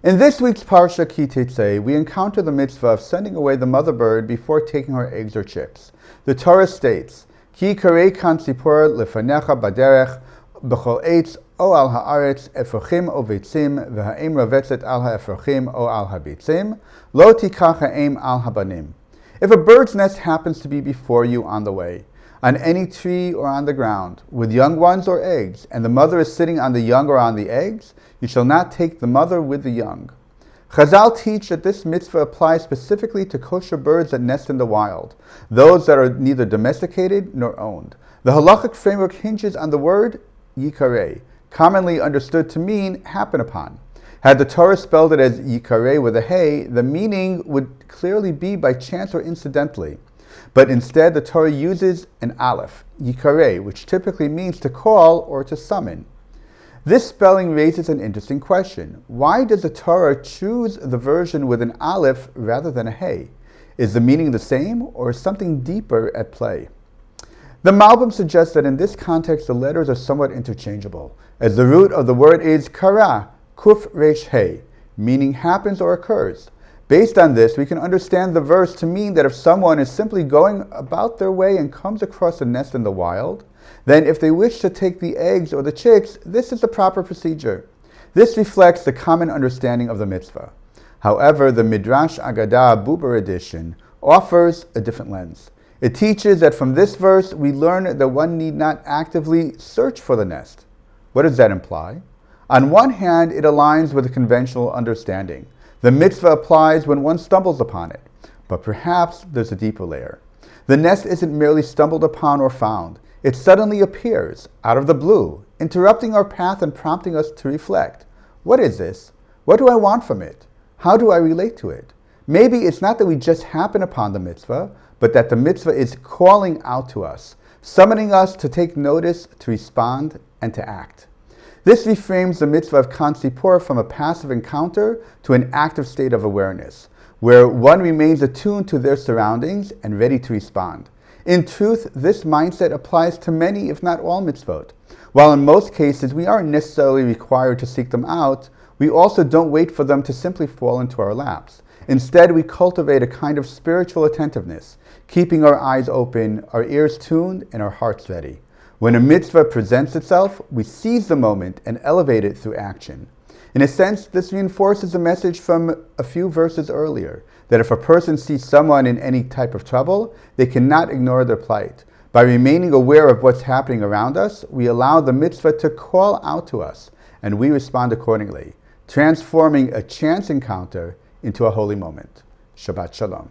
In this week's Parsha Ki Teitzey, we encounter the mitzvah of sending away the mother bird before taking her eggs or chicks. The Torah states, Ki karei kan tzipor lefanecha baderech b'chol eitz o al haaretz efrochim o veitzim v'ha'em ravetzet al ha'efrochim o al ha'beitzim lo tikach ha'em al habanim. If a bird's nest happens to be before you on the way, on any tree or on the ground, with young ones or eggs, and the mother is sitting on the young or on the eggs, you shall not take the mother with the young. Chazal teach that this mitzvah applies specifically to kosher birds that nest in the wild, those that are neither domesticated nor owned. The halachic framework hinges on the word yikarei, commonly understood to mean happen upon. Had the Torah spelled it as yikarei with a hey, the meaning would clearly be by chance or incidentally. But instead, the Torah uses an aleph, yikarei, which typically means to call or to summon. This spelling raises an interesting question. Why does the Torah choose the version with an aleph rather than a hey? Is the meaning the same, or is something deeper at play? The Malbim suggests that in this context, the letters are somewhat interchangeable, as the root of the word is kara, kuf resh hey, meaning happens or occurs. Based on this, we can understand the verse to mean that if someone is simply going about their way and comes across a nest in the wild, then if they wish to take the eggs or the chicks, this is the proper procedure. This reflects the common understanding of the mitzvah. However, the Midrash Agadah Buber edition offers a different lens. It teaches that from this verse, we learn that one need not actively search for the nest. What does that imply? On one hand, it aligns with the conventional understanding. The mitzvah applies when one stumbles upon it, but perhaps there's a deeper layer. The nest isn't merely stumbled upon or found. It suddenly appears, out of the blue, interrupting our path and prompting us to reflect. What is this? What do I want from it? How do I relate to it? Maybe it's not that we just happen upon the mitzvah, but that the mitzvah is calling out to us, summoning us to take notice, to respond, and to act. This reframes the mitzvah of Kan Tzipor from a passive encounter to an active state of awareness, where one remains attuned to their surroundings and ready to respond. In truth, this mindset applies to many, if not all, mitzvot. While in most cases we aren't necessarily required to seek them out, we also don't wait for them to simply fall into our laps. Instead, we cultivate a kind of spiritual attentiveness, keeping our eyes open, our ears tuned, and our hearts ready. When a mitzvah presents itself, we seize the moment and elevate it through action. In a sense, this reinforces the message from a few verses earlier, that if a person sees someone in any type of trouble, they cannot ignore their plight. By remaining aware of what's happening around us, we allow the mitzvah to call out to us, and we respond accordingly, transforming a chance encounter into a holy moment. Shabbat Shalom.